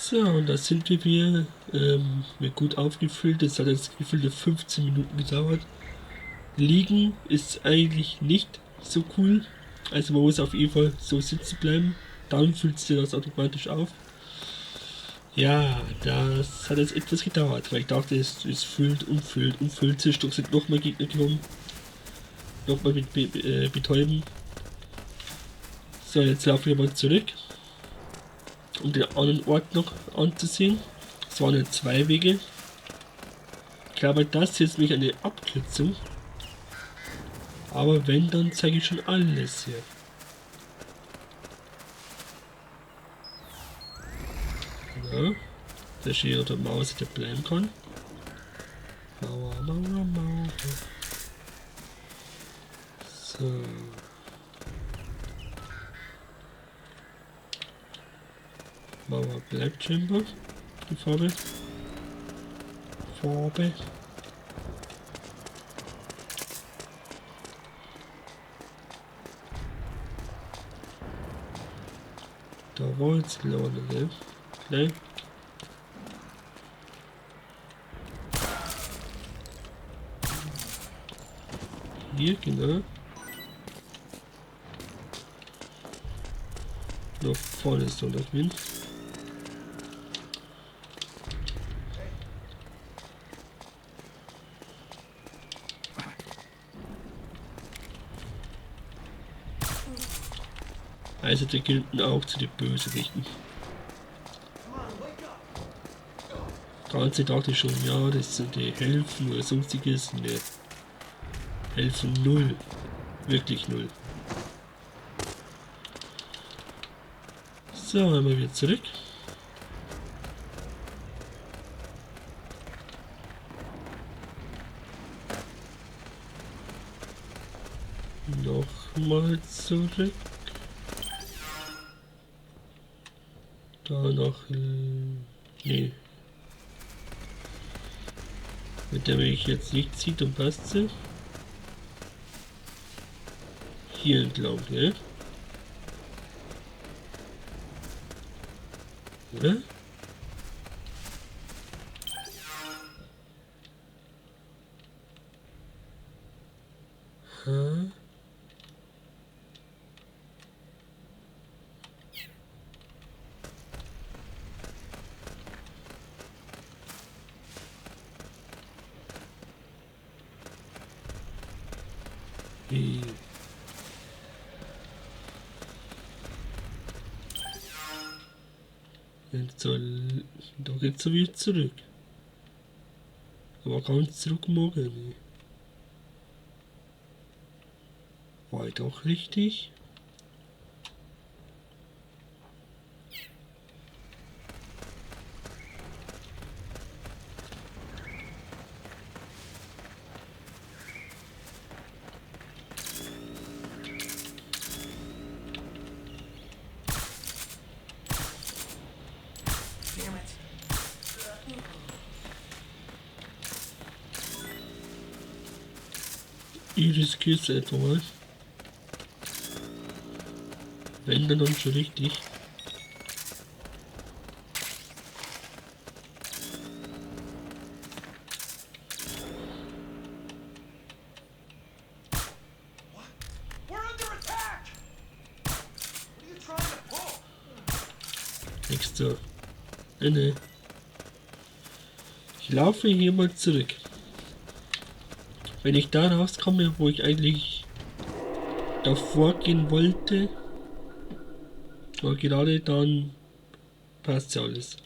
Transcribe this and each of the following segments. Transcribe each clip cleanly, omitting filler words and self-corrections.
So, und da sind wir wieder. Wird gut aufgefüllt. Es hat jetzt gefühlte 15 Minuten gedauert. Liegen ist eigentlich nicht so cool. Also man muss auf jeden Fall so sitzen bleiben. Dann füllt sich das automatisch auf. Ja, das hat jetzt etwas gedauert, weil ich dachte, es füllt und füllt und füllt. Zwischendurch sind nochmal Gegner gekommen. Nochmal mit Betäuben. So, jetzt laufen wir mal zurück, um den anderen Ort noch anzusehen. Es waren ja 2 Wege. Ich glaube, das ist jetzt nämlich eine Abkürzung. Aber wenn, dann zeige ich schon alles hier. Ja, der Schere oder Maus, der bleiben kann. Mauer, Mauer, Mauer. So. Mauer bleibt scheinbar. Die Farbe. Da war jetzt Laut, ne? Nein. Hier, genau. Noch vorne ist noch hin. Also die gelten auch zu den Bösewichten. Ganze dachte ich schon, ja, das sind die Helfen oder sonstiges. Ne. Helfen null. Wirklich null. So, einmal wieder zurück. Nochmal zurück. Da noch. Nee. Mit der mich jetzt nicht sieht, dann passt sie. Hier entlang, ne? Oder? Ha? Wie? Da geht's so wieder zurück. Aber ganz zurück morgen nicht. War ich doch richtig? Ich riskiere es einfach mal. Wenn, dann schon richtig. Nächster. Nee. Ich laufe hier mal zurück. Wenn ich da rauskomme, wo ich eigentlich davor gehen wollte, aber gerade dann passt ja alles.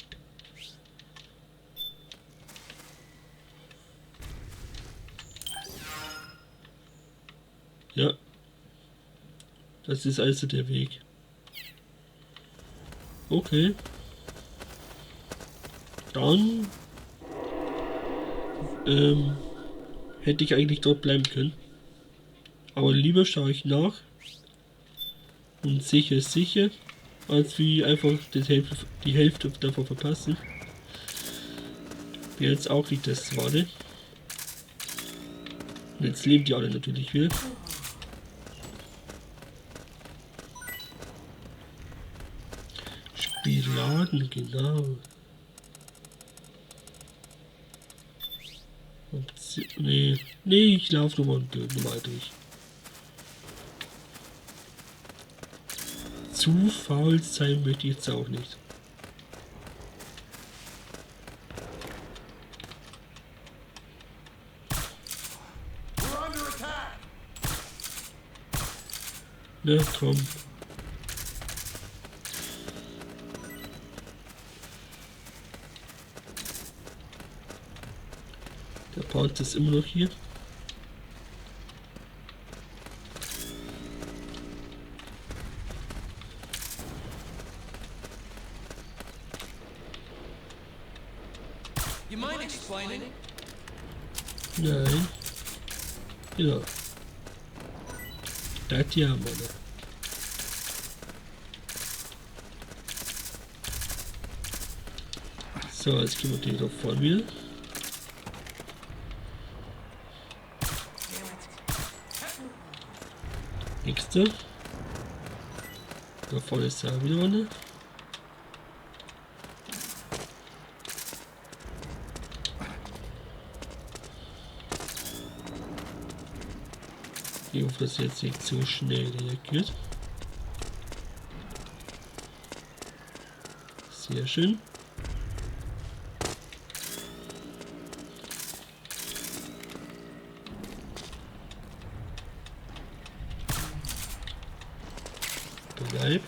Ja, das ist also der Weg. Okay. Dann hätte ich eigentlich dort bleiben können. Aber lieber schaue ich nach und sicher ist sicher, als wie einfach die Hälfte davon verpassen. Wäre jetzt auch nicht das Wahre. Und jetzt leben die alle natürlich wieder. Spiraden, genau. Nee, nee, ich laufe normal durch. Zu faul sein möchte ich jetzt auch nicht. Na komm. Der Part ist immer noch hier. Nein. Ja. Das ja, Mann. So, jetzt gehen wir den da vorne wieder. Nächste. Da vorne ist ja wieder eine. Ich hoffe, dass jetzt nicht so schnell reagiert. Sehr schön. Bleib.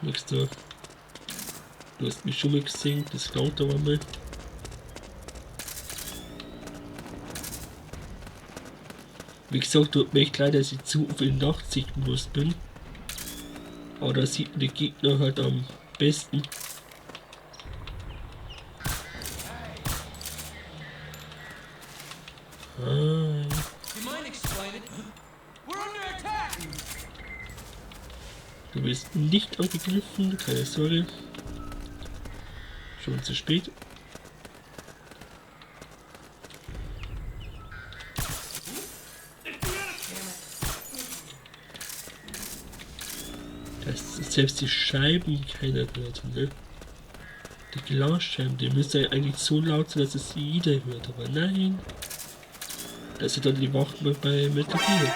Nächster. Du hast mich schon mal gesehen, das Laut aber mal. Wie gesagt, tut mir echt leid, dass ich zu viel Nachtsichtmodus bin. Aber da sieht man die Gegner halt am besten. Du bist nicht angegriffen, keine Sorge. Schon zu spät. Dass selbst die Scheiben keiner hört, ne? Die Glasscheiben, die müsste ja eigentlich so laut sein, dass es jeder hört, aber nein. Das sind dann die Wachen bei Metal Gear.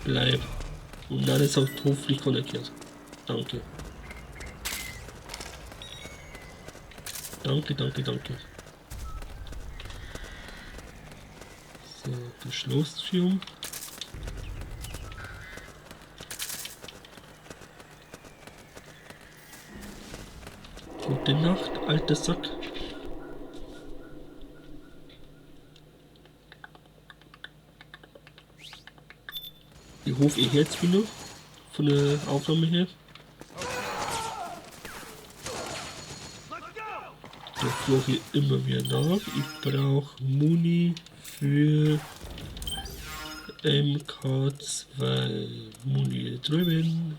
Bleib. Und dann ist auch hoffentlich kontaktiert. Danke. Danke, danke, danke. So, der Schlossschirm. Gute Nacht, alter Sack. Ich hoffe, ihr hört es wieder von der Aufnahme her. Da fluche ich immer wieder nach. Ich brauche Muni für MK2. Muni drüben.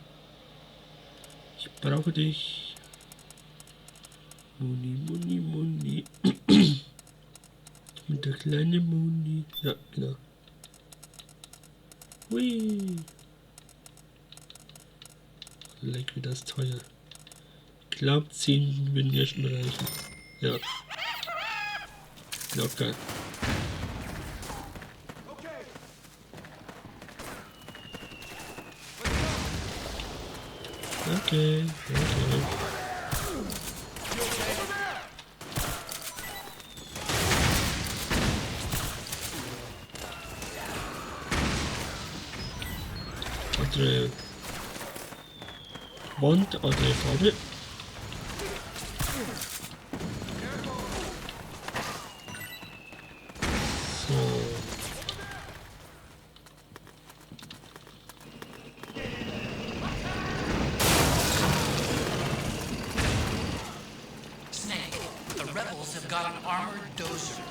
Ich brauche dich. Muni, Muni, Muni. Mit der kleinen Muni. Ja, genau. Hui. Leck, wie das teuer. Ich glaube 10 würden ja schon reichen. Ja. Locker. Okay, okay. Andere Wand, andere Farbe. So.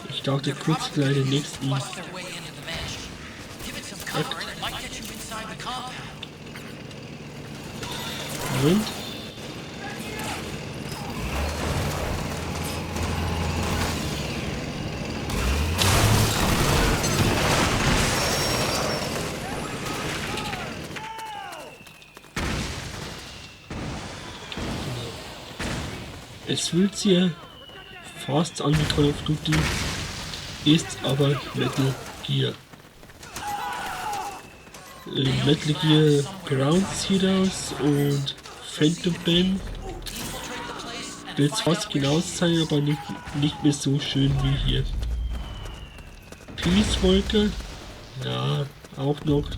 Ich dachte kurz gleich den nächsten Akt. Und Es fühlt sich fast an wie Call of Duty, ist aber Metal Gear. Metal Gear Ground Zeroes und Phantom Pain wird fast genauso sein, aber nicht mehr so schön wie hier. Peace Walker, ja, auch noch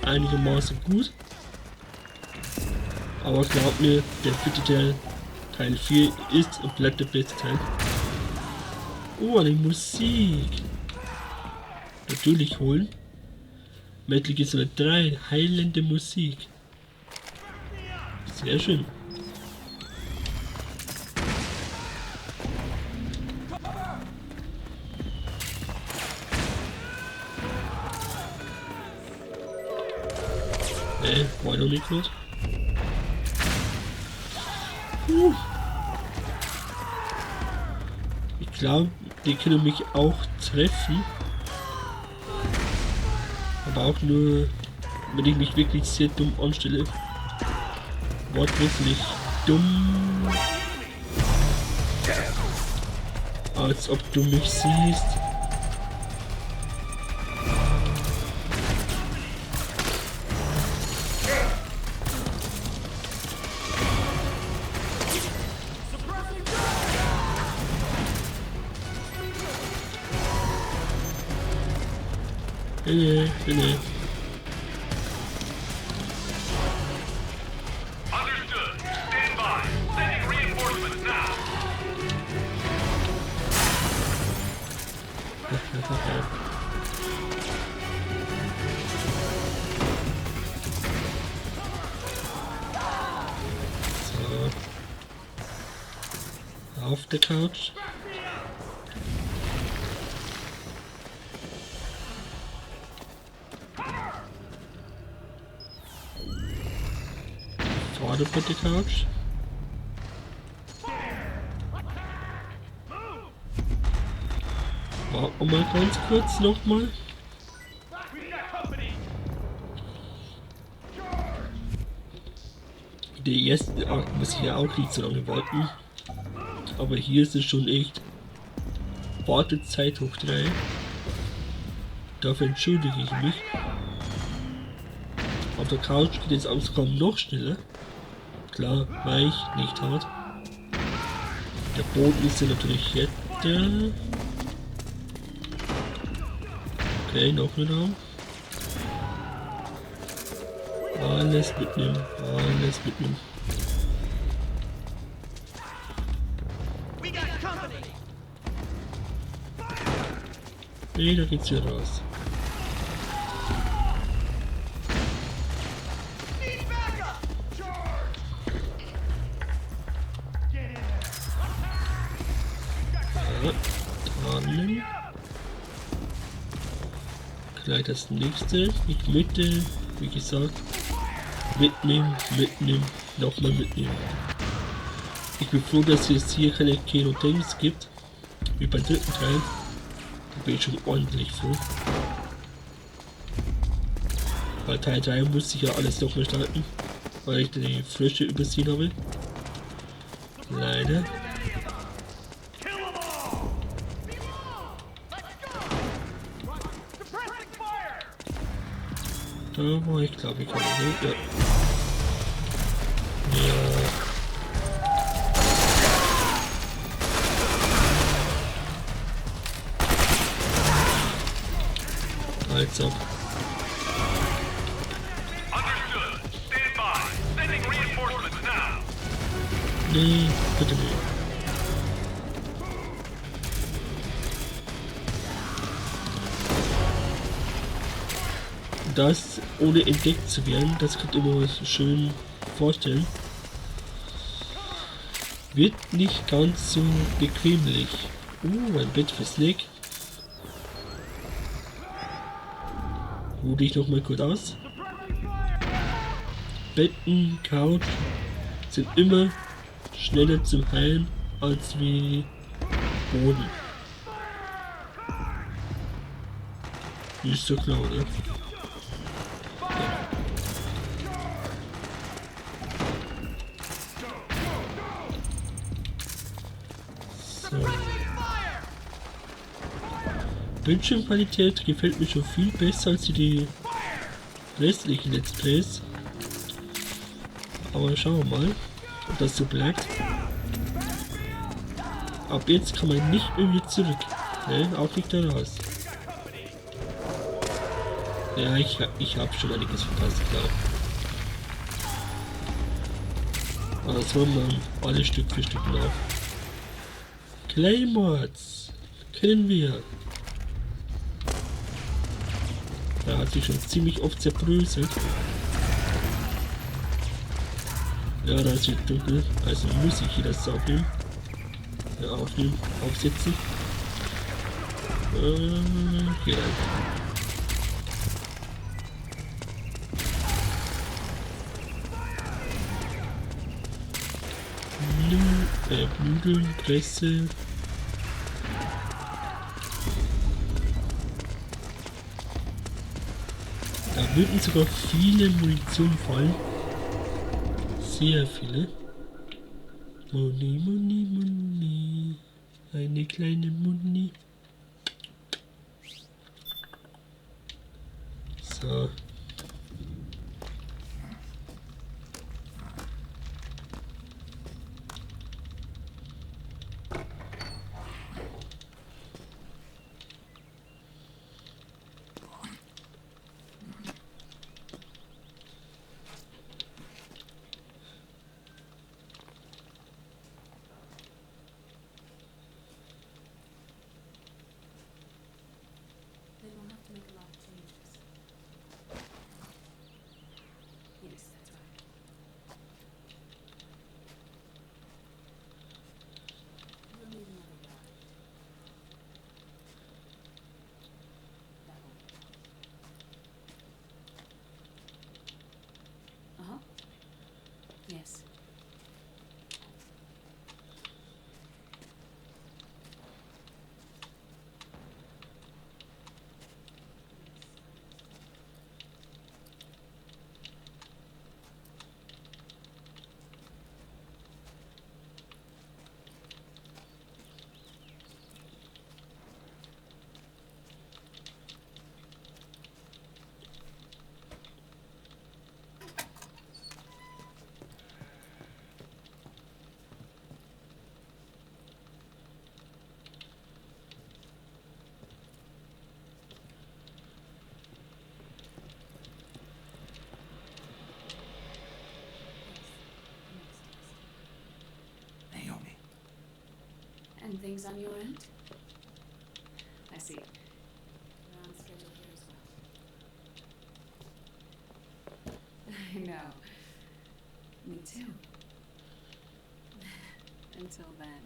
einigermaßen gut. Aber glaub mir, der vierte Teil, Teil 4, ist und bleibt der beste Teil. Oh, eine Musik. Natürlich holen. Metal Gear Solid 3, heilende Musik. Sehr schön. War noch nicht gut. Ich glaube, die können mich auch treffen. Aber auch nur, wenn ich mich wirklich sehr dumm anstelle. Wortwörtlich dumm. Als ob du mich siehst. Nee. Understood. Stand by. Sending reinforcements now. So. Auf der Couch. Bitte Couch. Warten wir mal ganz kurz nochmal. Die ersten Akt muss ich ja auch nicht so lange warten. Aber hier ist es schon echt Wartezeit hoch 3. Dafür entschuldige ich mich. Auf der Couch geht es auskommen noch schneller. Klar, weich, nicht hart. Der Boden ist ja natürlich jetzt der. Okay, noch ein Raum. Alles mitnehmen, alles mitnehmen. Nee, da geht's wieder raus. Gleich das nächste, nicht Mitte, wie gesagt, mitnehmen, nochmal mitnehmen. Ich bin froh, dass es hier keine Kino-Dings gibt, wie beim dritten Teil. Da bin ich schon ordentlich froh. Bei Teil 3 musste ich ja alles nochmal starten, weil ich die Frösche übersehen habe. Leider. Da war ich, glaube ich, ja. Also. Nee, bitte nicht. Das ohne entdeckt zu werden, das könnt ihr mir schön vorstellen, wird nicht ganz so bequemlich. Ein Bett für Snake. Ruh dich noch mal kurz aus. Betten, Couch sind immer schneller zum Heilen als wie Boden. Ist so klar, oder? Bildschirmqualität gefällt mir schon viel besser als die restlichen Let's Plays. Aber schauen wir mal, ob das so bleibt. Ab jetzt kann man nicht mehr wieder zurück. Ne, auch nicht da raus. Ja, ich habe schon einiges verpasst, klar. Aber das wollen wir alle Stück für Stück nach. Claymores kennen wir. Da hat sich schon ziemlich oft zerbröselt. Ja, da ist es dunkel, also muss ich hier das aufnehmen. Ja, aufnehmen, aufsetzen. Hier rein. Nudeln, Presse. Da würden sogar viele Munition fallen. Sehr viele. Muni, Muni, Muni. Eine kleine Muni. So. Yes. Naomi. And things on your end? I see. We're on schedule here as well. I know. Me too. Until then.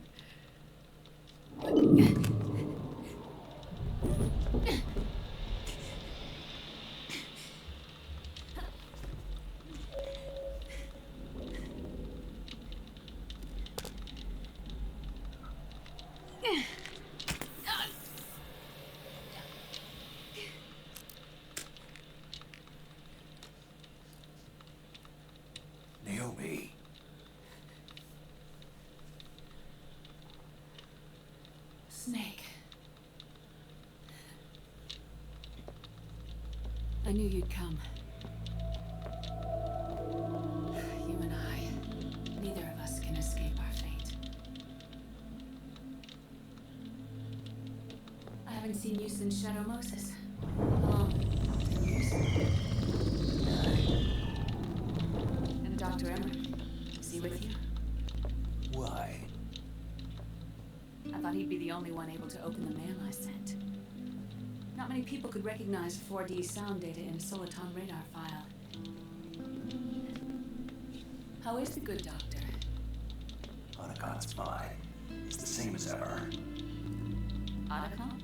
Naomi. Snake. I knew you'd come. You and I, neither of us can escape our fate. I haven't seen you since Shadow Moses. How long? 10 years. And Dr. Emmerich, is he with you? Why? I thought he'd be the only one able to open the mail I sent. Not many people could recognize 4D sound data in a Soliton radar file. How is the good doctor? Onacon's fine. He's the same as ever. Otacon?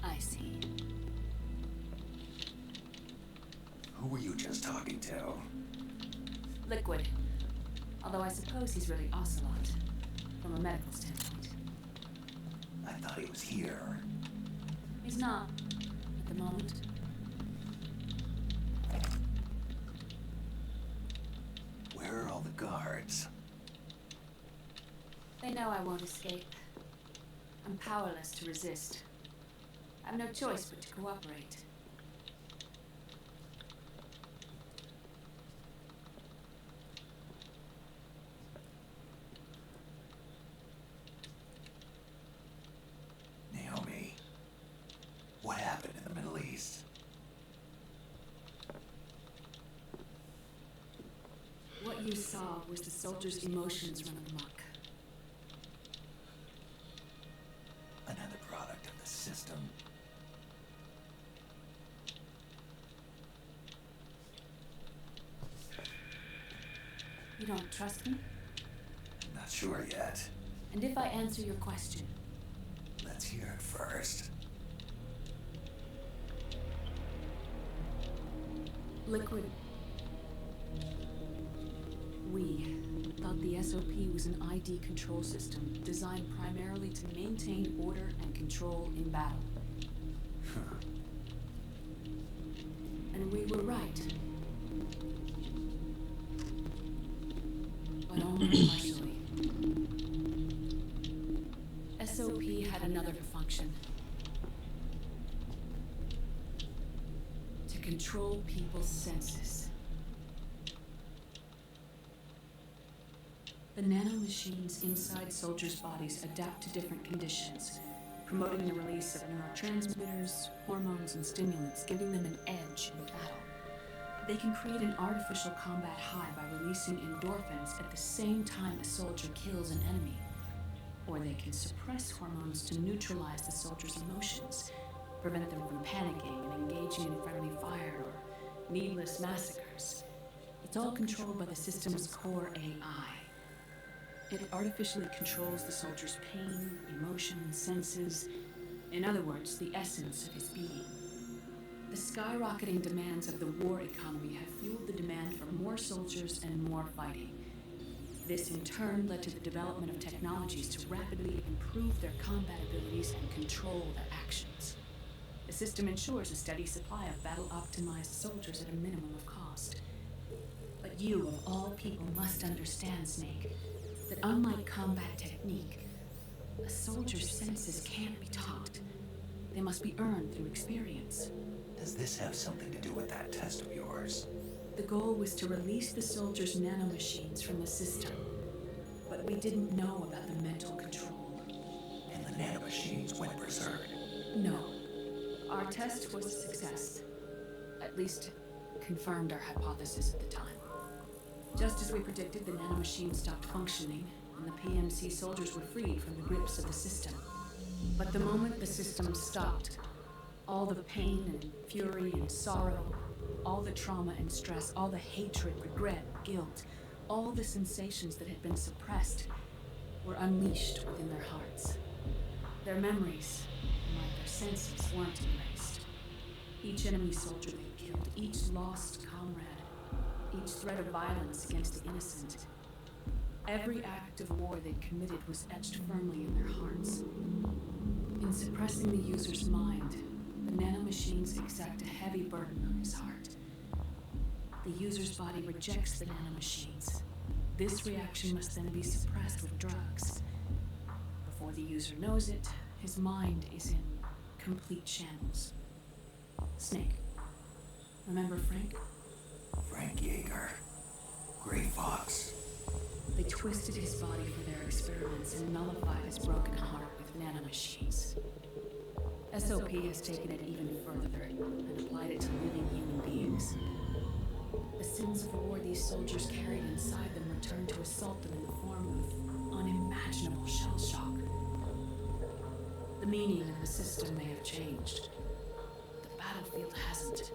I see. Who were you just talking to? Liquid. Although I suppose he's really Ocelot, from a medical standpoint. I thought he was here. He's not, at the moment. Where are all the guards? They know I won't escape. I'm powerless to resist. I have no choice but to cooperate. Naomi, what happened in the Middle East? What you saw was the soldiers' emotions run amok. Another product of the system. You don't trust me? I'm not sure yet. And if I answer your question, Let's hear it first. Liquid. We thought the SOP was an ID control system designed primarily to maintain order and control in battle. And we were right. But only partially. SOP had another function. To control people's senses. The nanomachines inside soldiers' bodies adapt to different conditions, promoting the release of neurotransmitters, hormones, and stimulants, giving them an edge in battle. They can create an artificial combat high by releasing endorphins at the same time a soldier kills an enemy. Or they can suppress hormones to neutralize the soldier's emotions, prevent them from panicking and engaging in friendly fire or needless massacres. It's all controlled by the system's core AI. It artificially controls the soldier's pain, emotion, senses. In other words, the essence of his being. The skyrocketing demands of the war economy have fueled the demand for more soldiers and more fighting. This in turn led to the development of technologies to rapidly improve their combat abilities and control their actions. The system ensures a steady supply of battle-optimized soldiers at a minimum of cost. But you, of all people, must understand, Snake, that unlike combat technique, a soldier's senses can't be taught. They must be earned through experience. Does this have something to do with that test of yours? The goal was to release the soldiers' nanomachines from the system, but we didn't know about the mental control. And the nanomachines went berserk. No. Our test was a success. At least, confirmed our hypothesis at the time. Just as we predicted, the nanomachines stopped functioning, and the PMC soldiers were freed from the grips of the system. But the moment the system stopped, all the pain and fury and sorrow, all the trauma and stress, all the hatred, regret, guilt, all the sensations that had been suppressed were unleashed within their hearts. Their memories, like their senses, weren't erased. Each enemy soldier they killed, each lost comrade, each threat of violence against the innocent, every act of war they committed was etched firmly in their hearts. In suppressing the user's mind, the nanomachines exact a heavy burden on his heart. The user's body rejects the nanomachines. This reaction must then be suppressed with drugs. Before the user knows it, his mind is in complete shambles. Snake. Remember Frank? Frank Yeager. Gray Fox. They twisted his body for their experiments and nullified his broken heart with nanomachines. SOP has taken it even further and applied it to living human beings. The sins of war these soldiers carried inside them returned to assault them in the form of unimaginable shell shock. The meaning of the system may have changed. The battlefield hasn't.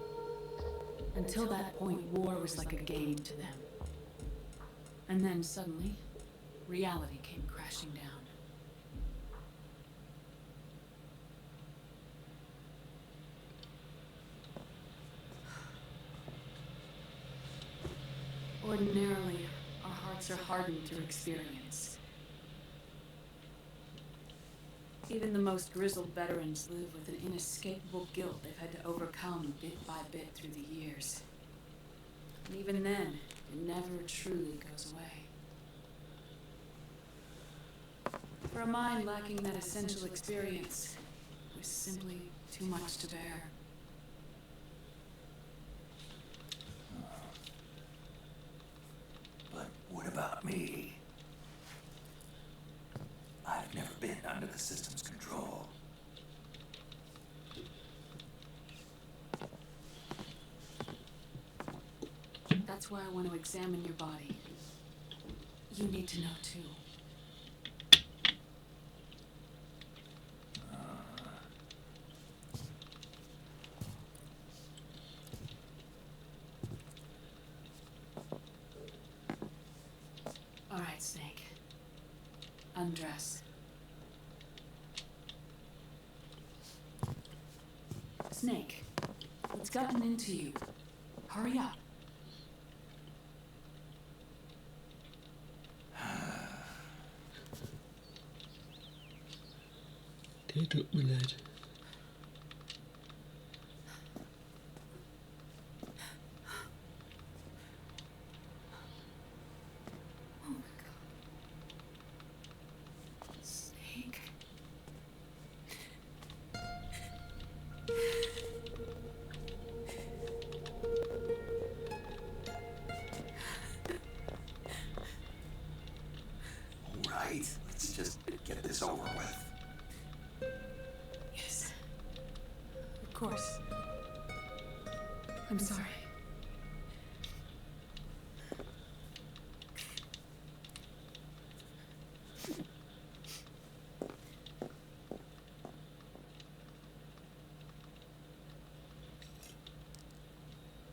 Until that point, war was like a game to them. And then suddenly, reality came crashing down. Ordinarily, our hearts are hardened through experience. Even the most grizzled veterans live with an inescapable guilt they've had to overcome bit by bit through the years. And even then, it never truly goes away. For a mind lacking that essential experience, was simply Too much to bear. But what about me? I've never been under the system's control. That's why I want to examine your body. You need to know too. All right, Snake. Undress. Snake, what's gotten into you? Hurry up. Der tut mir leid. Oh my God. Snake. All right, let's just get this over with. Yes. Of course. I'm sorry.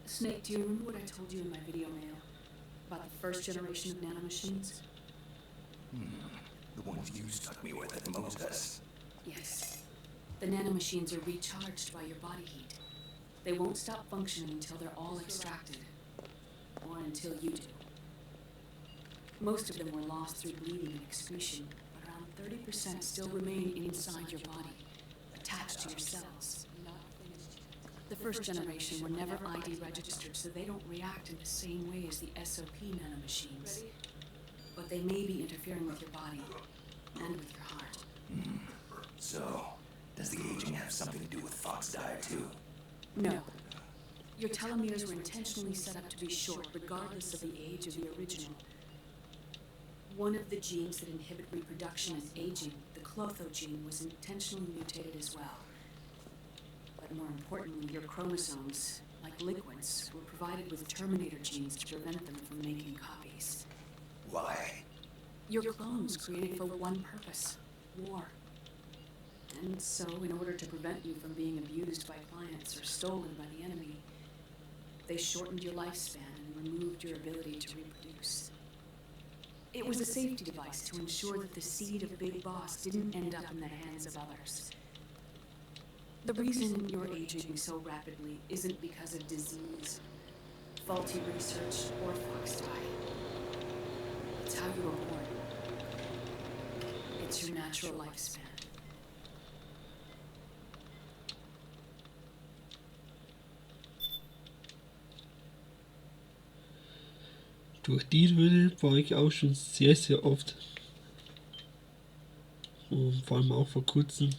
Snake, do you remember what I told you in my video mail about the first generation of nanomachines? The ones you stuck me with at Moses. Yes. The nanomachines are recharged by your body heat. They won't stop functioning until they're all extracted. Or until you do. Most of them were lost through bleeding and excretion, but around 30% still remain inside your body, attached to your cells. The first generation were never ID registered, so they don't react in the same way as the SOP nanomachines. But they may be interfering with your body and with your heart. So, does the aging have something to do with Fox diet too? No. Your telomeres were intentionally set up to be short, regardless of the age of the original. One of the genes that inhibit reproduction and aging, the clotho gene, was intentionally mutated as well. But more importantly, your chromosomes, like liquids, were provided with terminator genes to prevent them from making copies. Why? Your clones created for one purpose: war. And so, in order to prevent you from being abused by clients or stolen by the enemy, they shortened your lifespan and removed your ability to reproduce. It was a safety device to ensure that the seed of Big Boss didn't end up in the hands of others. The reason you're aging so rapidly isn't because of disease, faulty research, or Fox diet. It's how you were born. It's your natural lifespan. Durch die Höhle war ich auch schon sehr, sehr oft. Und vor allem auch vor kurzem,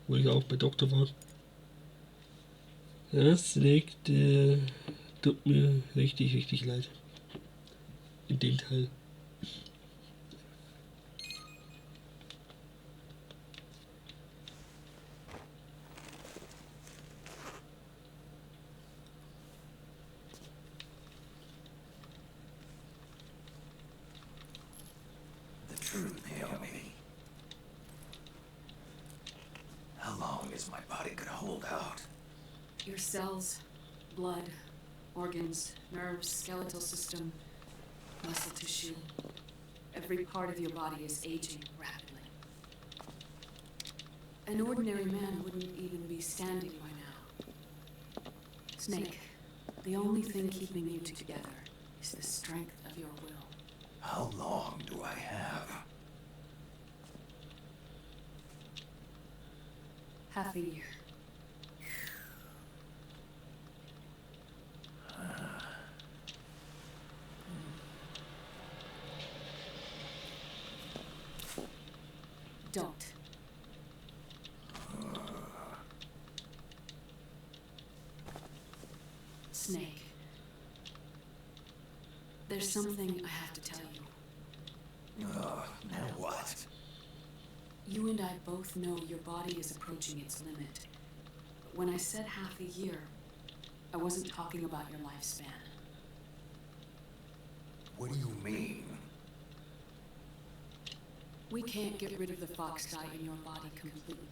wo ich auch bei Doktor war. Ja, Snake, der tut mir richtig, richtig leid. In dem Teil. The truth, Naomi. How long is my body gonna hold out? Your cells, blood, organs, nerves, skeletal system, muscle tissue. Every part of your body is aging rapidly. An ordinary man wouldn't even be standing by now. Snake, the only thing keeping you together is the strength of your will. How long do I have? Half a year. Don't. snake. There's something I have to tell you. Now what? You and I both know your body is approaching its limit. But when I said half a year, I wasn't talking about your lifespan. What do you mean? We can't get rid of the fox dye in your body completely.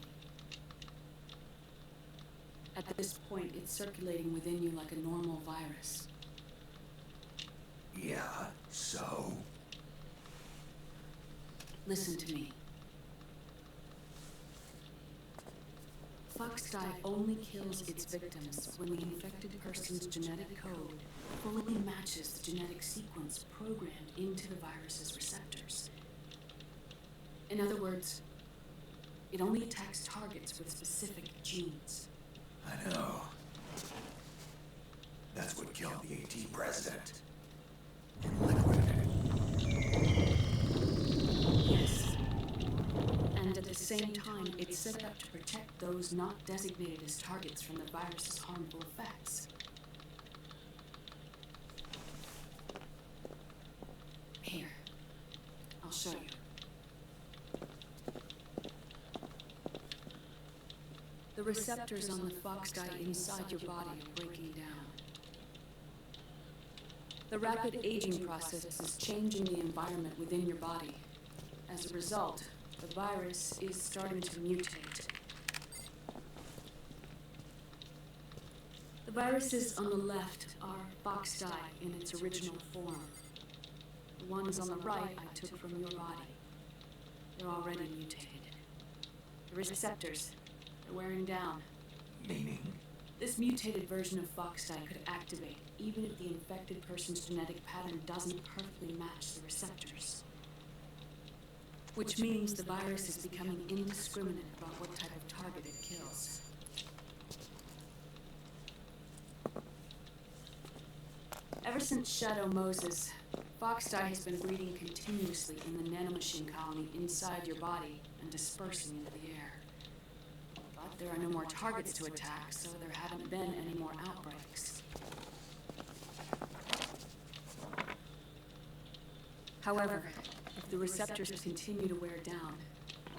At this point, it's circulating within you like a normal virus. Yeah, so? Listen to me. Fox dye only kills its victims when the infected person's genetic code fully matches the genetic sequence programmed into the virus's receptors. In other words, it only attacks targets with specific genes. I know. That's what killed the AT president. And liquidated. Yes. And at the same time, it's set up to protect those not designated as targets from the virus's harmful effects. Here, I'll show you. The receptors on the fox dye inside your body are breaking down. The rapid aging process is changing the environment within your body. As a result, the virus is starting to mutate. The viruses on the left are fox dye in its original form. The ones on the right I took from your body. They're already mutated. The receptors, they're wearing down. Meaning? This mutated version of fox dye could activate even if the infected person's genetic pattern doesn't perfectly match the receptors. Which means the virus is becoming indiscriminate about what type of target it kills. Ever since Shadow Moses, fox dye has been breeding continuously in the nanomachine colony inside your body and dispersing into the air. But there are no more targets to attack, so there haven't been any more outbreaks. However, if the receptors continue to wear down,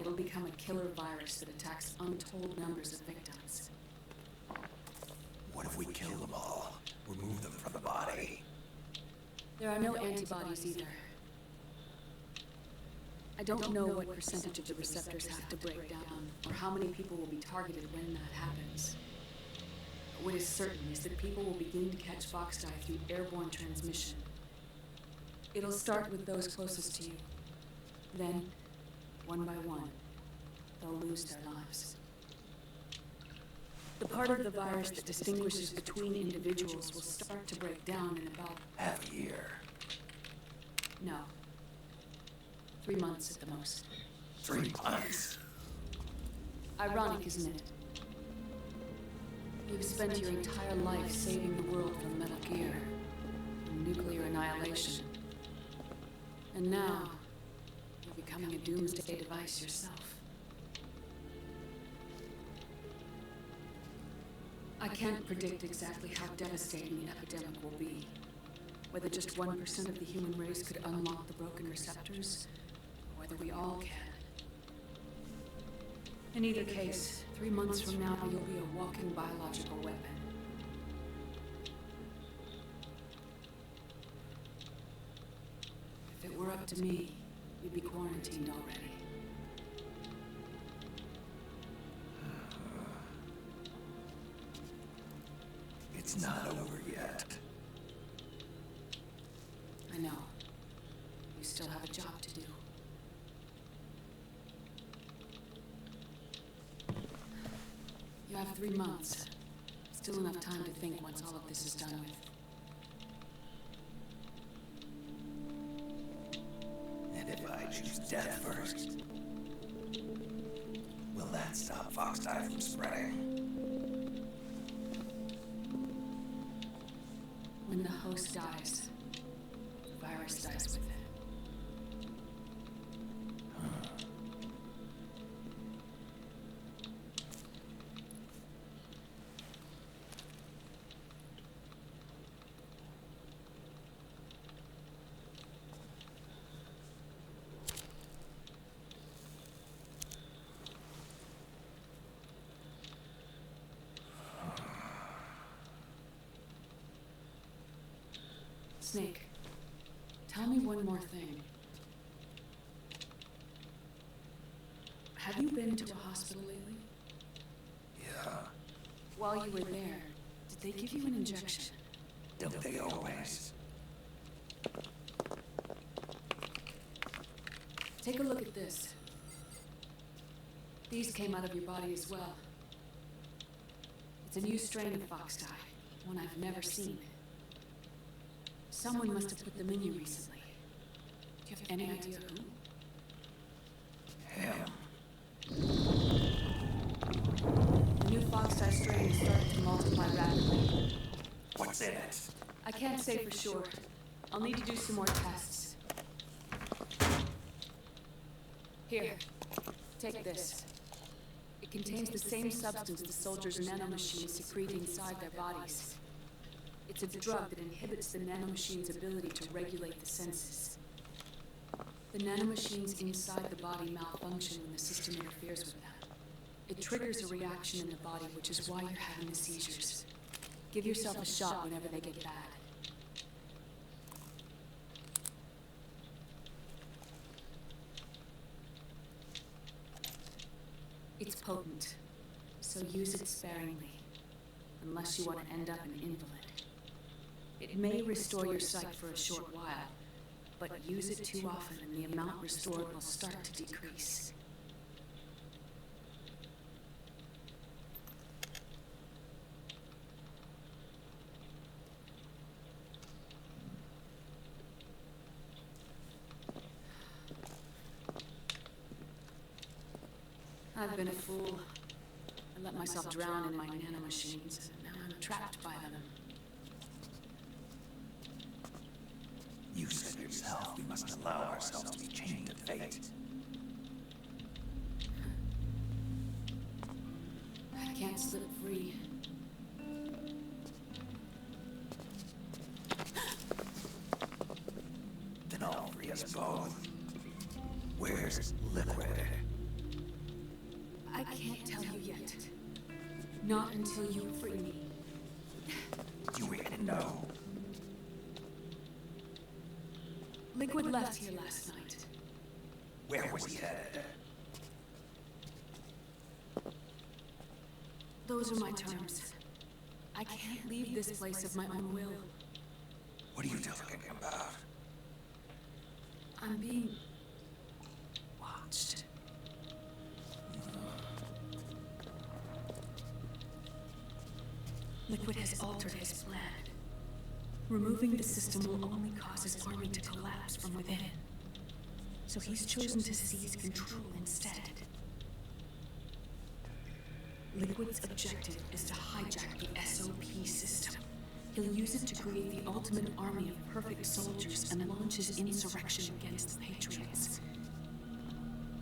it'll become a killer virus that attacks untold numbers of victims. What if we kill them all? Remove them from the body? There are no antibodies either. I don't know what percentage of the receptors have to break down, or how many people will be targeted when that happens. But what is certain is that people will begin to catch fox dye through airborne transmission. It'll start with those closest to you. Then, one by one, they'll lose their lives. The part of the virus that distinguishes between individuals will start to break down in about half a year. No. 3 months at the most. 3 months? Ironic, isn't it? You've spent your entire life saving the world from Metal Gear and nuclear annihilation. And now, you're becoming a doomsday device yourself. I can't predict exactly how devastating the epidemic will be. Whether just 1% of the human race could unlock the broken receptors, or whether we all can. In either case, 3 months from now, you'll be a walking biological weapon. If it were up to me, you'd be quarantined already. It's not over yet. I know. You still have a job to do. You have 3 months. Still enough time to think once all of this is done with. And if I choose death first, will that stop fox dye from spreading? When the host dies, the virus dies with it. Snake, tell me one more thing. Have you been to a hospital lately? Yeah. While you were there, did they give you an injection? Don't they always? Take a look at this. These came out of your body as well. It's a new strain of fox dye, one I've never seen. Someone must have put them in you recently. Do you have any idea who? Him. The new fox dye strain is starting to multiply rapidly. What's in it? I can't say for sure. I'll need to do some more tests. Here, take this. It contains the same substance the soldiers' nanomachines secrete inside their bodies. It's a drug that inhibits the nanomachines' ability to regulate the senses. The nanomachines inside the body malfunction when the system interferes with them. It triggers a reaction in the body, which is why you're having the seizures. Give yourself a shot whenever they get bad. It's potent, so use it sparingly, unless you want to end up an invalid. It may restore your sight for a short while, but use it too often and the amount restored will start to decrease. I've been a fool. I let myself drown in my nanomachines, and now I'm trapped by them. You said yourself we must allow ourselves to be chained to fate. I can't slip free. Then I'll free us both. Where's Liquid? I can't tell you yet. Not until you free me. You even know. Liquid left here last night. Where was he headed? Those are my terms. I can't leave this place of my own will. What are you talking about? I'm being watched. Liquid has altered his plan. Removing the system will only cause his army to collapse from within. So he's chosen to seize control instead. Liquid's objective is to hijack the SOP system. He'll use it to create the ultimate army of perfect soldiers and launch his insurrection against the Patriots.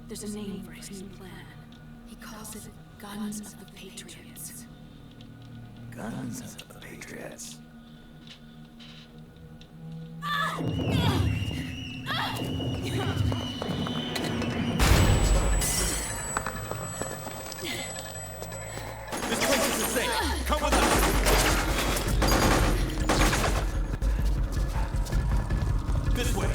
There's a name for his new plan. He calls it Guns of the Patriots. Guns of the Patriots. This place isn't safe. Come with us. This way.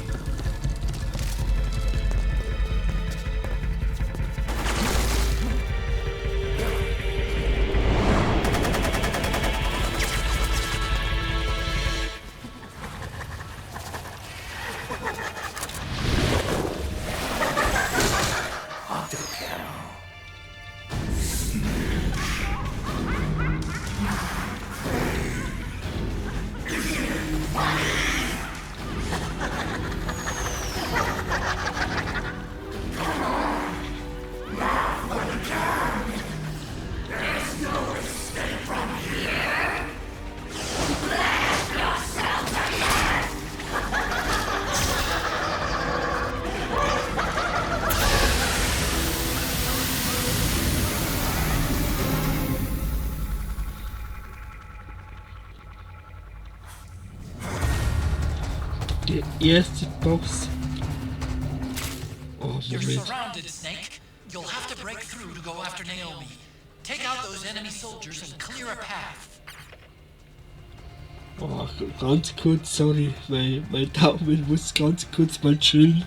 Der erste Boss. Oh, You're Moment. surrounded, Snake. You'll have to break through to go after Naomi. Take out those enemy soldiers and clear a path. Oh, ganz kurz, sorry, mein Daumen muss ganz kurz mal chillen.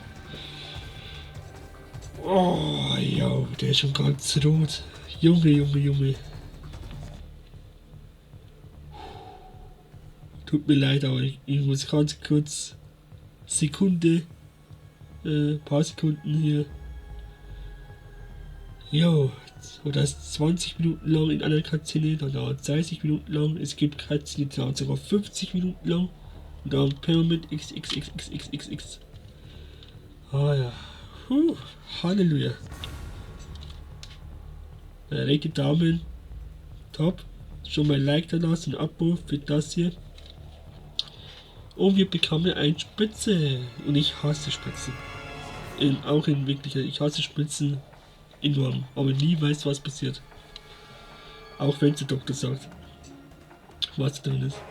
Oh, ja, der ist schon ganz rot. Junge. Tut mir leid, aber ich muss ganz kurz paar Sekunden hier. Jo, so das ist 20 Minuten lang in einer Cutscene, dann dauert 30 Minuten lang. Es gibt Cutscene, die dauert sogar 50 Minuten lang. Und dann Pyramid XXXXXX. Ah ja. Hallöle. Rechte Daumen. Top. Schon mal Like da lassen, ein Abo für das hier. Und wir bekommen eine Spitze. Und ich hasse Spitzen. Auch in Wirklichkeit. Ich hasse Spitzen enorm. Aber nie weiß, was passiert. Auch wenn der Doktor sagt, was drin ist.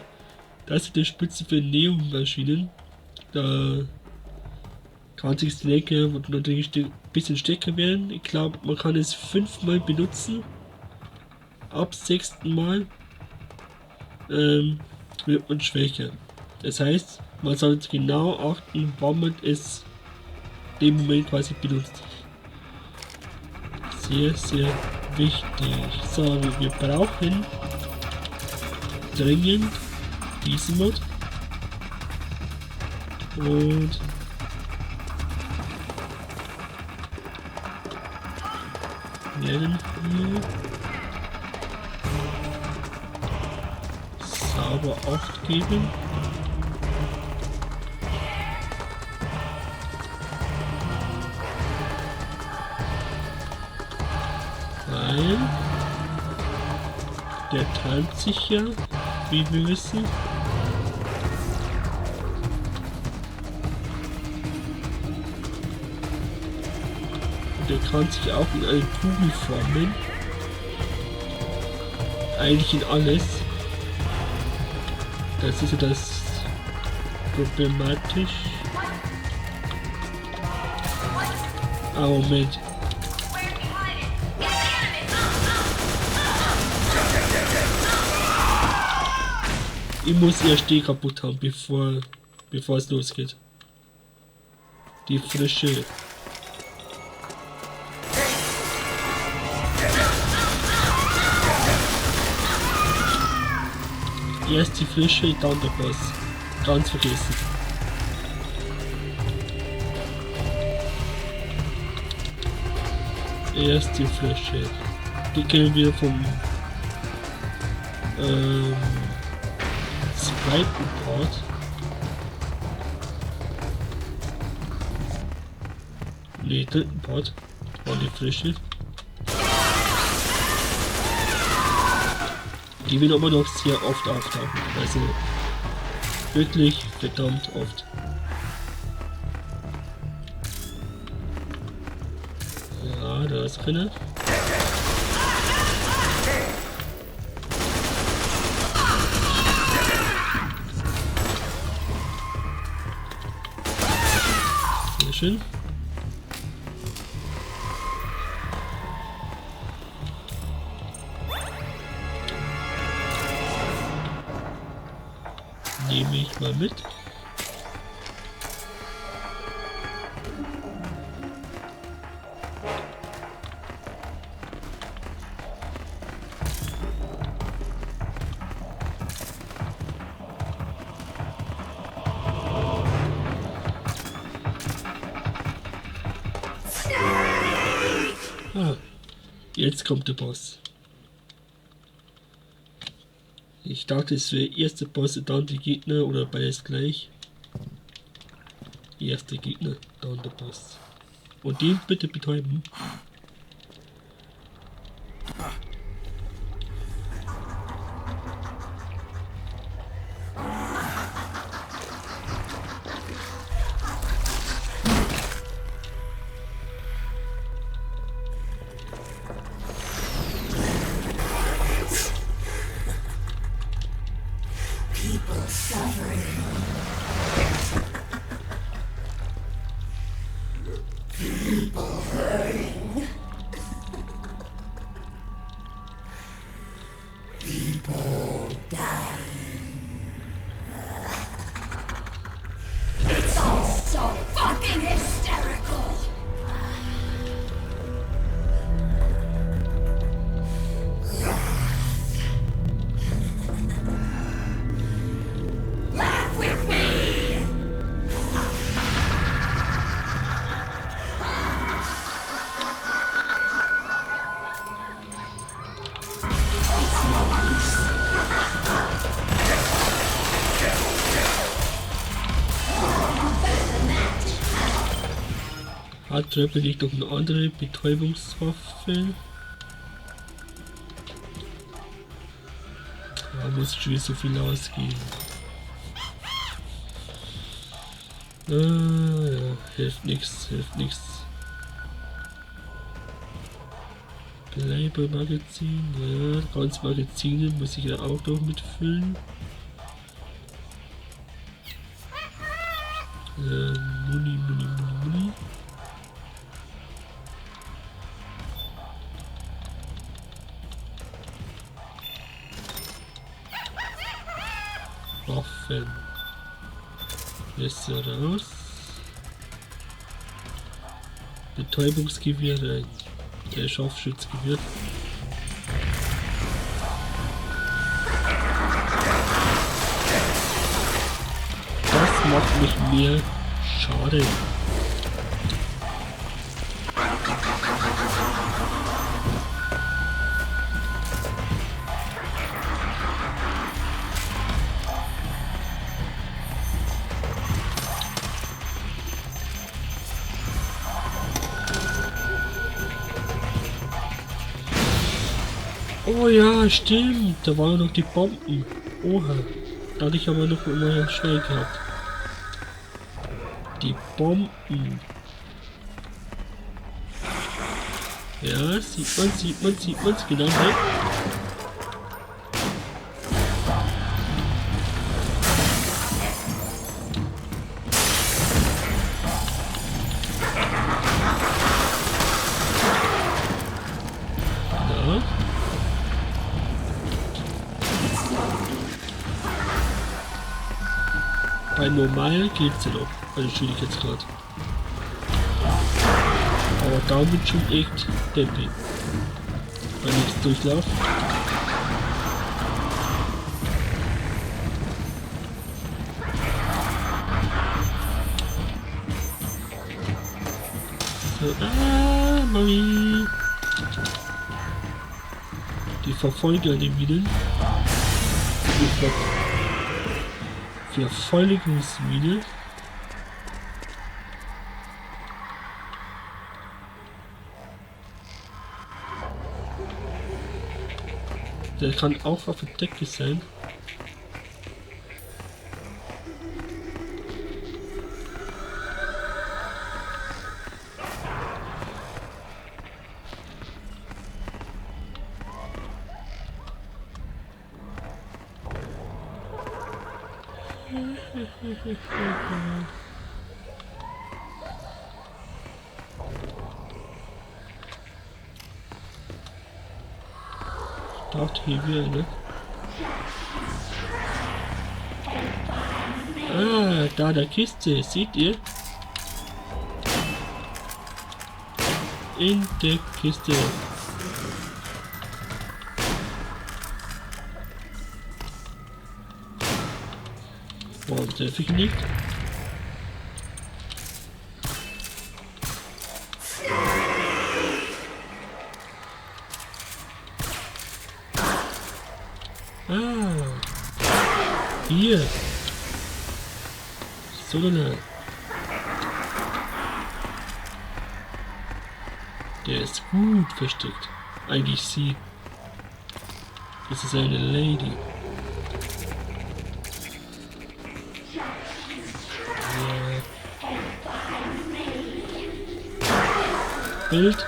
Das sind die Spitzen für Neonmaschinen. Da kann sich das Lenker und natürlich ein bisschen stärker werden. Ich glaube, man kann es 5-mal benutzen. Ab 6. Mal wird man schwächer. Das heißt, man sollte genau achten, wann man es in dem Moment quasi benutzt. Sehr, sehr wichtig. So, wir brauchen dringend diesen Mod. Und werden wir sauber 8 geben. Weil der timet sich ja, wie wir wissen. Und der kann sich auch in eine Kugel formen. Eigentlich in alles. Das ist ja das problematisch. Ah, Moment. Ich muss ihr Steh kaputt haben, bevor es losgeht. Die frische. Erst die frische, dann der Boss. Ganz vergessen. Erst die frische. Die kennen wir vom zweiten Part. Ne, dritten Part war die frische. Die will aber noch sehr oft auftauchen. Also wirklich verdammt oft. Ja, da ist Können. Sehr schön. Nehme ich mal mit. Ah, jetzt kommt der Boss. Ich dachte, es wäre erst der Boss und dann die Gegner oder beides gleich. Erst der Gegner, dann der Boss. Und den bitte betäuben. Hat Treffer nicht noch eine andere Betäubungswaffe? Da muss schon wieder so viel ausgehen. Ah, ja, hilft nichts, hilft nichts. Bleibermagazin, ja, ganz Magazine muss ich ja auch noch mitfüllen. Muni. Waffen. Lässt er raus. Betäubungsgewehr rein. Der Scharfschützgewehr. Das macht mich mehr schade. Oh ja, stimmt. Da waren noch die Bomben. Oha. Da hatte ich aber noch immer schnell gehabt. Die Bomben. Ja, sieht man's genau. Hey. Bei normal geht's ja noch, bei der Schwierigkeitsgrad. Aber damit schon echt dämpfen. Wenn ich es durchlaufe. So, Mami. Die Verfolger die wieder. Verfolgungsmine. Der kann auch auf der Decke sein. Dachte hier wieder, ne? Ah, da der Kiste, seht ihr? In der Kiste. Warum treffe ich nicht? Hier. So lange. Der ist gut versteckt. Eigentlich sie. Das ist eine Lady. Ja. Bild.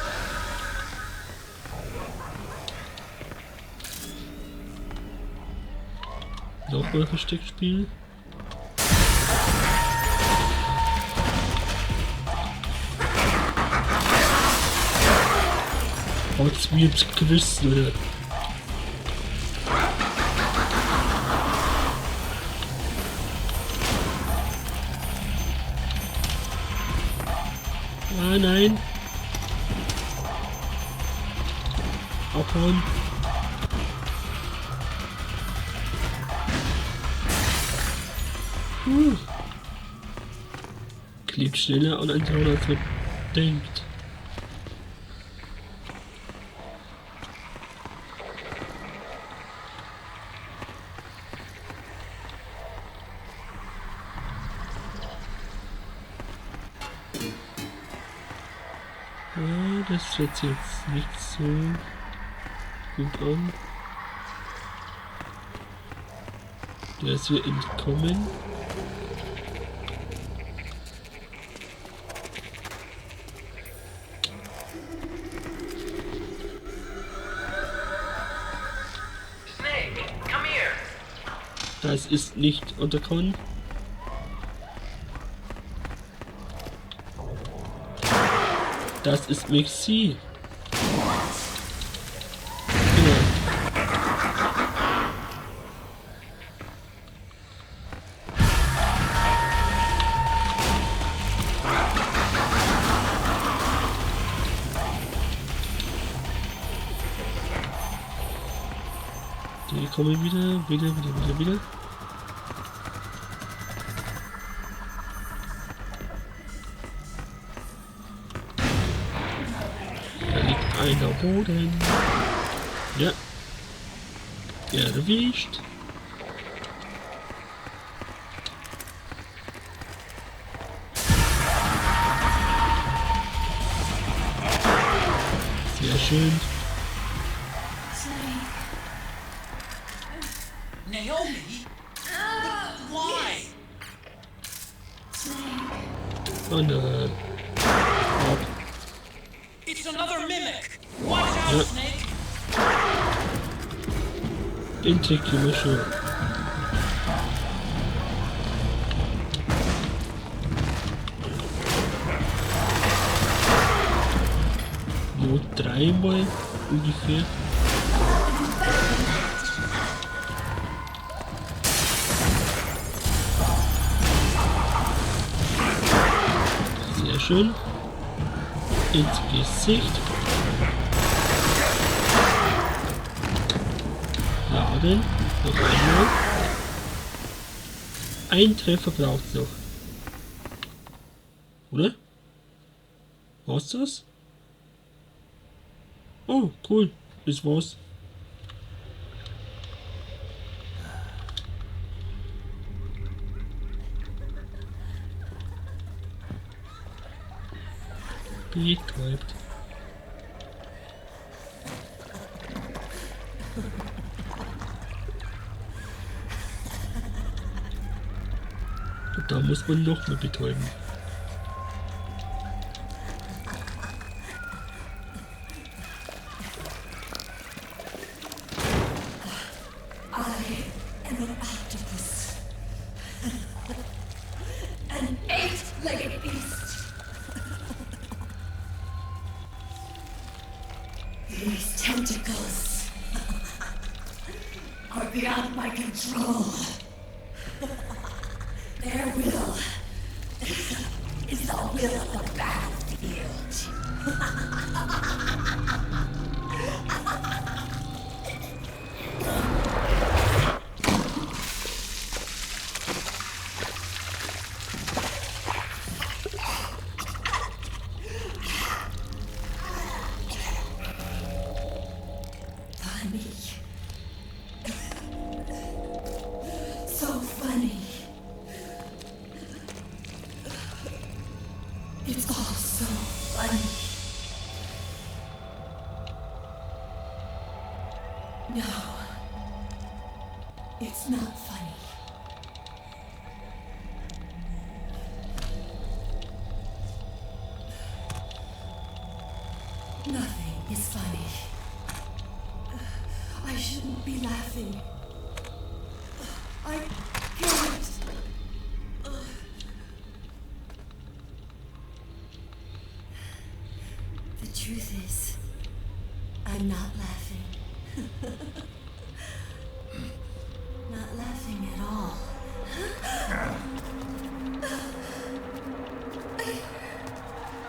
Nochmal versteckt spielen. Haut's mir ins Gewissen, oder? Ah, nein. Abhauen. Klebt schneller an ein Zaun, als man denkt. Ja, das hört sich jetzt nicht so gut an. Dass wir entkommen. Snake, come here. Das ist nicht unterkommen. Das ist Mixi. Genau. Die kommen wieder. Da liegt einer am Boden. Ja. Erwischt. Sehr schön. Naomi? Why? Oh nein. It's another mimic. Watch out, Ja. Snake. Den Trick können wir schon. Nur dreimal ungefähr. Sehr schön. Ins Gesicht. Laden. Noch einmal. Ein Treffer braucht es noch. Oder? War's das? Oh, cool. Das war's. Betäubt. Und da muss man noch mal betäuben. I am an octopus. An eight-legged beast. These tentacles are beyond my control. Their will is the will of the battlefield. Funny. So funny. It's all so funny. No, it's not funny. Nothing is funny. I shouldn't be laughing. I can't. The truth is, I'm not laughing. Not laughing at all.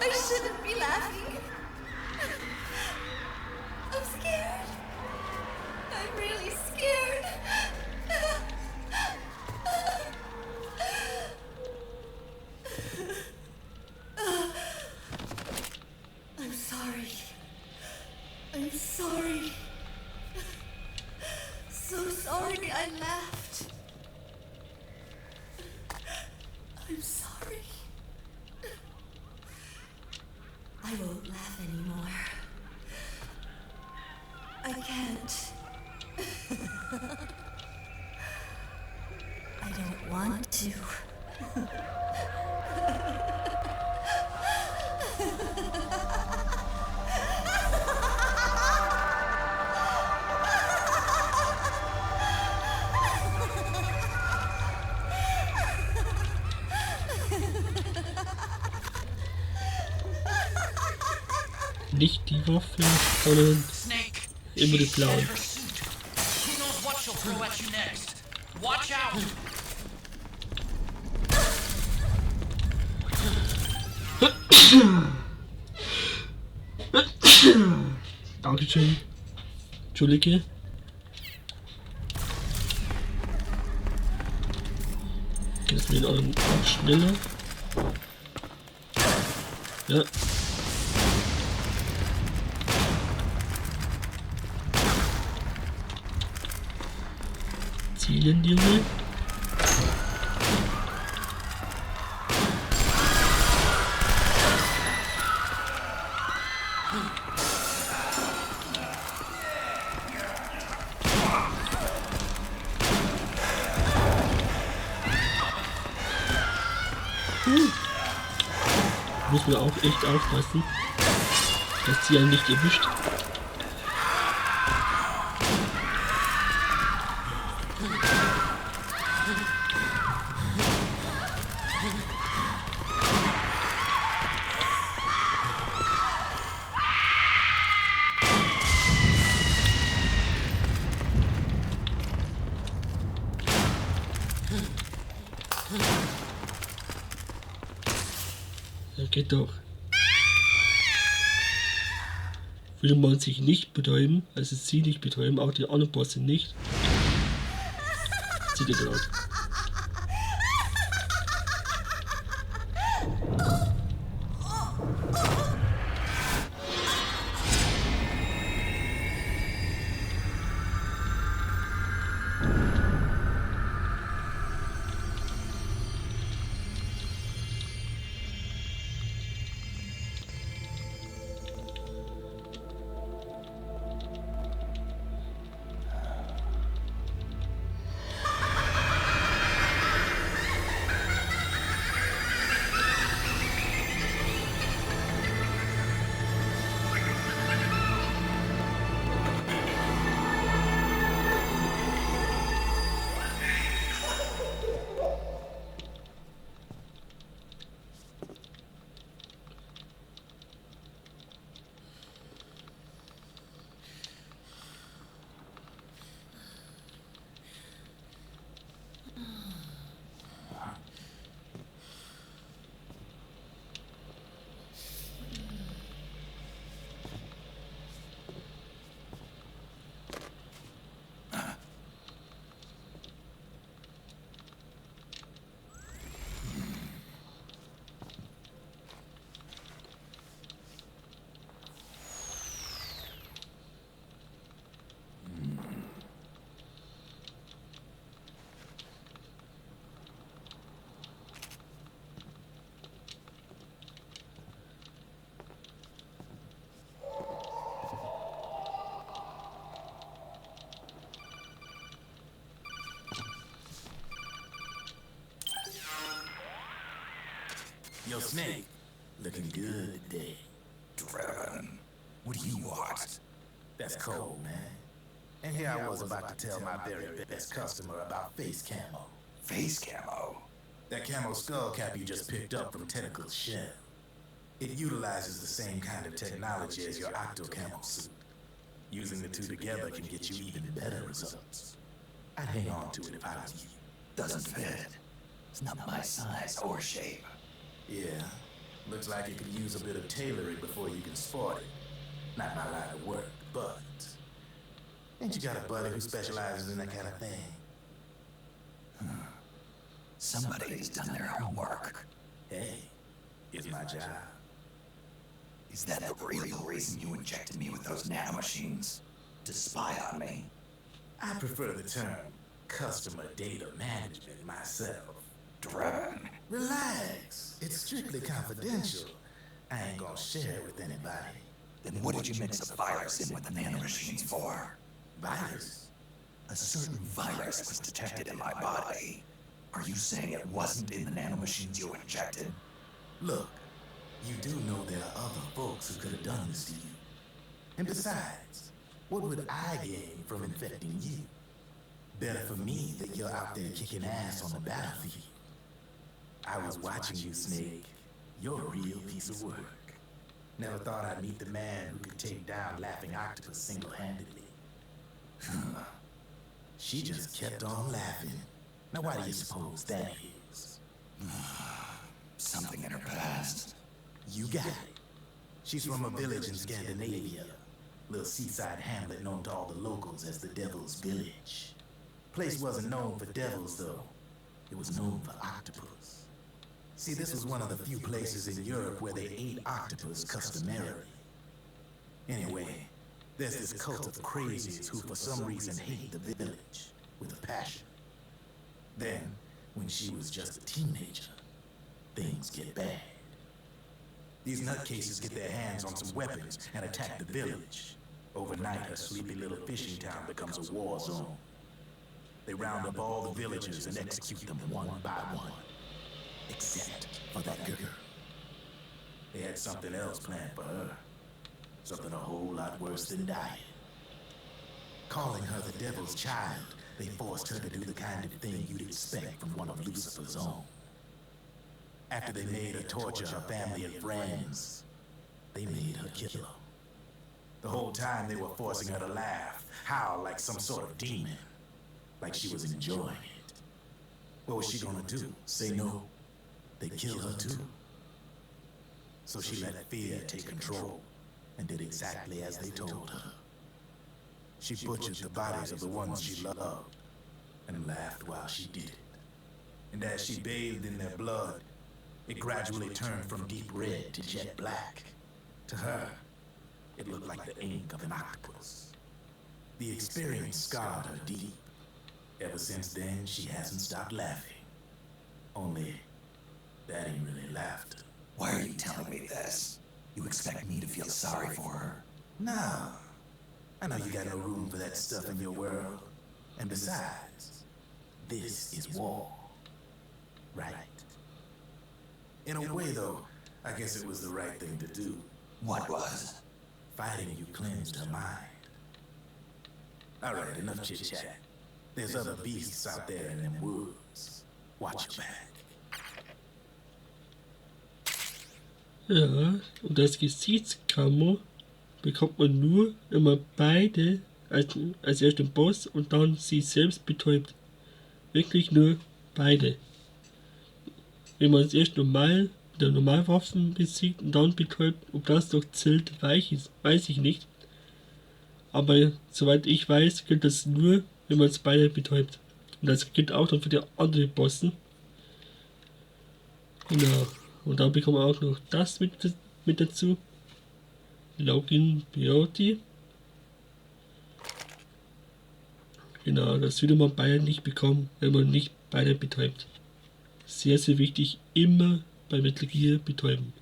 I shouldn't be laughing. I'm scared. I'm really scared. I'm sorry. I'm sorry. So sorry I laughed. I won't laugh anymore. I can't. I don't want to. Nicht die Waffe, sondern Snake. immer den She's Blauen. in her suit. Who knows what she'll throw at you next? Watch out! Dankeschön. Entschuldige. Jetzt wird auch schneller. Ja. Zielen, Junge. Muss man auch echt aufpassen, dass sie einen nicht erwischt. Ja, geht doch. Würde man sich nicht betäuben, also sie nicht betäuben, auch die anderen Bosse nicht. Sieht ihr gerade. Yo, Snake, looking good today. Driven. What do you want? That's cold, man. And here I was about to tell my very best customer about face camo. Face camo? That camo skull cap you just picked up from Tentacle's shell. It utilizes the same kind of technology as your octo camo suit. Using the two together can get you even better results. I'd hang on to it if I was you. Doesn't fit. It's not my size or shape. Yeah, looks like it could use a bit of tailoring before you can sport it. Not my line of work, but ain't you got a buddy who specializes in that kind of thing? Somebody's done their homework. Hey, it's my job. Is that the real reason you injected me with those nanomachines? To spy on me? I prefer the term customer data management myself. Driven. Relax. It's strictly confidential. I ain't gonna share it with anybody. Then what did you mix a virus in with the nanomachines for? Virus? A certain virus was detected in my body. Are you saying it wasn't in the nanomachines you injected? Look, you do know there are other folks who could have done this to you. And besides, what would I gain from infecting you? Better for me that you're out there kicking ass on the battlefield. I was watching you, Snake. You're a real piece of work. Never thought I'd meet the man who could take down Laughting Octopus single-handedly. She just kept on laughing. Now why do you suppose that is? Something in her past. You got it. She's from a village in Scandinavia. Little seaside hamlet known to all the locals as the Devil's Village. Place wasn't known for devils, though. It was known for octopus. See, this was one of the few places in Europe where they ate octopus customarily. Anyway, there's this cult of crazies who for some reason hate the village with a passion. Then, when she was just a teenager, things get bad. These nutcases get their hands on some weapons and attack the village. Overnight, her sleepy little fishing town becomes a war zone. They round up all the villagers and execute them one by one. Except for that girl. They had something else planned for her. Something a whole lot worse than dying. Calling her the devil's child, they forced her to do the kind of thing you'd expect from one of Lucifer's own. After they made her torture her family and friends, they made her kill her. The whole time they were forcing her to laugh, howl like some sort of demon. Like she was enjoying it. What was she gonna do? Say no? They killed her too. So she let fear take control and did exactly as they told her. She butchered the bodies of the ones she loved and laughed while she did it. And as she bathed in their blood, it gradually turned from deep red to jet black. To her, it looked like the ink of an octopus. The experience scarred her deep. Ever since then, she hasn't stopped laughing. Only, that ain't really laughter. Why are you telling me this? You expect me to feel sorry for her? No. I know you got no room for that stuff in your world. And besides, this is war. Right? In a way, though, I guess it was the right thing to do. What was? Fighting you cleansed her mind. All right, enough chit-chat. There's other beasts out there in them woods. Watch your back. Ja, und als Gesichtskammer bekommt man nur, wenn man beide, als erst den Boss und dann sie selbst betäubt. Wirklich nur beide. Wenn man es erst normal mit der Normalwaffen besiegt und dann betäubt, ob das doch zählt, weiß ich nicht. Aber soweit ich weiß, gilt das nur, wenn man es beide betäubt. Und das gilt auch dann für die anderen Bossen. Genau. Und da bekommen wir auch noch das mit dazu. Login Beauty. Genau, das würde man beide nicht bekommen, wenn man nicht beide betäubt. Sehr, sehr wichtig, immer bei Metal Gear betäuben.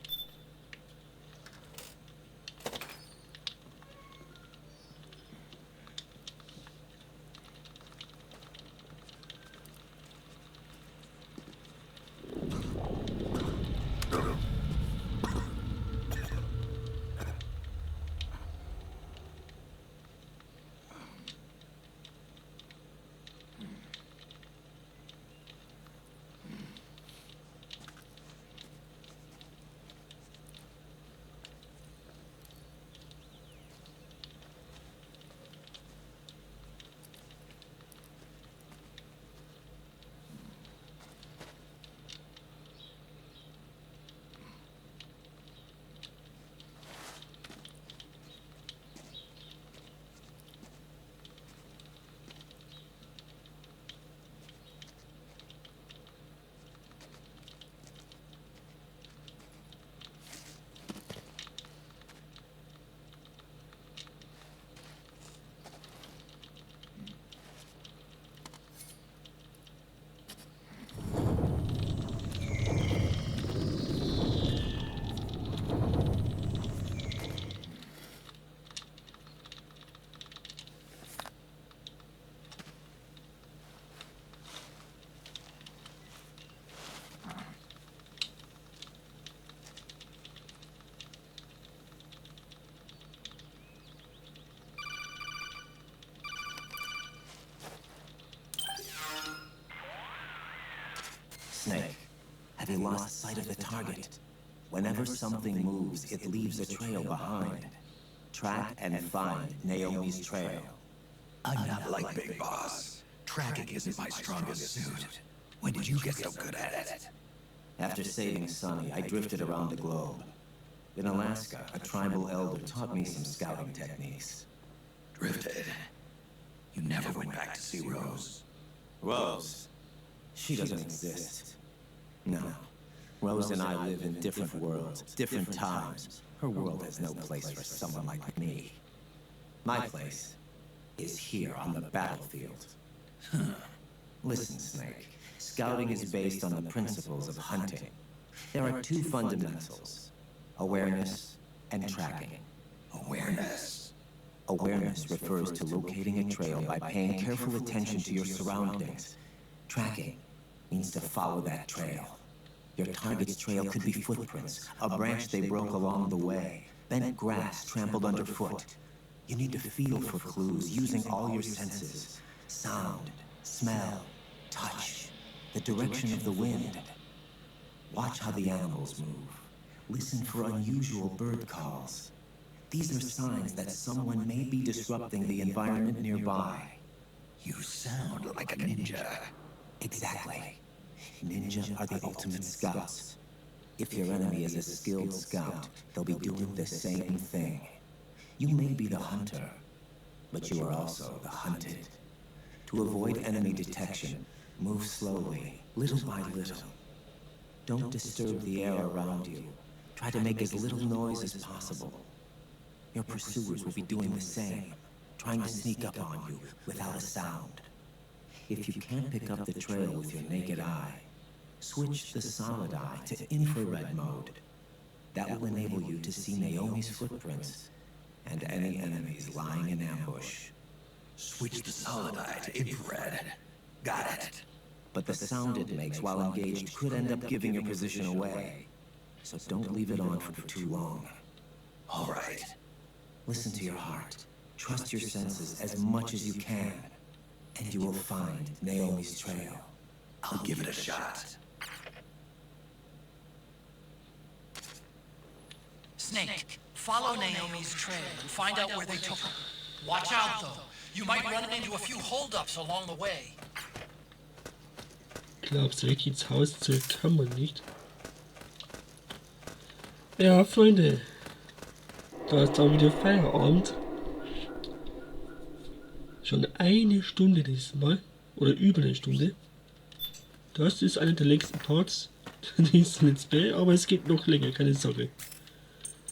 Have you lost sight of the target? Whenever something moves, it leaves a trail behind. Track and find Naomi's trail. I'm not like Big Boss. Tracking isn't my strongest suit. When did you get so good at it? After saving Sonny, I drifted around the globe. In Alaska, a tribal elder taught me some scouting techniques. Drifted. You never went back to see Rose. Rose? She doesn't exist. No. Rose and I live in different worlds, different times. Her world has no place for someone like me. My place is here on the battlefield. Listen, Snake. Scouting is based on the principles of hunting. There are two fundamentals: awareness and tracking. Awareness? Awareness refers to locating a trail by paying careful attention to your surroundings. Tracking means to follow that trail. Your target's trail could be footprints, a branch they broke along the way, bent grass trampled underfoot. You need to feel for clues using all your senses: sound, smell, touch, the direction of the wind. Watch how the animals move. Listen for unusual bird calls. These are signs that someone may be disrupting the environment nearby. You sound like a ninja. Exactly. Ninja are the ultimate scouts. If your enemy is a skilled scout, they'll be doing the same thing. You may be the hunter, but you are also the hunted. To avoid enemy detection, move slowly, little by little. Don't disturb the air around you. Try to make as little noise as possible. Your pursuers will be doing the same, trying to sneak up on you without a sound. If you can't pick up the trail with your naked eye, switch the solid eye to infrared mode. That will enable you to see Naomi's footprints and any enemies lying in ambush. Switch the solid eye to infrared. Got it. But the sound it makes while engaged could end up giving your position away. So don't leave it on for too long. All right. Listen to your heart. Trust your senses as much as you can. And you will find Naomi's trail. I'll give it a shot. Snake, follow Naomi's trail and find out where they took her. Watch out, though. You might run into a few holdups along the way. Glaubst du, ins Haus zurück kann man nicht? Ja, Freunde. Da ist auch wieder Feierabend. Schon eine Stunde dieses Mal. Oder über eine Stunde. Das ist einer der längsten Parts dieses Let's Play, aber es geht noch länger, keine Sorge.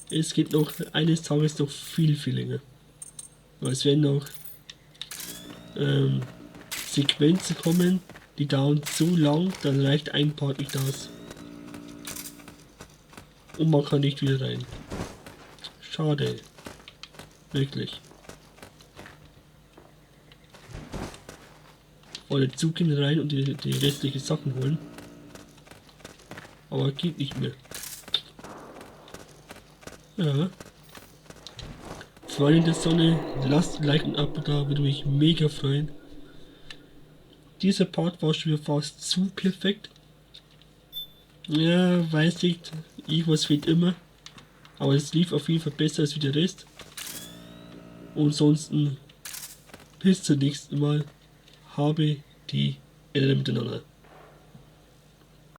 Es geht noch eines Tages noch viel, viel länger. Aber es werden noch Sequenzen kommen, die dauern so lang, dann reicht ein Part nicht aus. Und man kann nicht wieder rein. Schade. Wirklich. Oder zugehen rein und die restlichen Sachen holen. Aber geht nicht mehr. Ja. Freunde der Sonne, lasst ein Like und ein Abo da, würde mich mega freuen. Dieser Part war schon wieder fast zu perfekt. Ja, weiß nicht, irgendwas fehlt immer. Aber es lief auf jeden Fall besser als wie der Rest. Und ansonsten bis zum nächsten Mal. Habe die Ehre miteinander.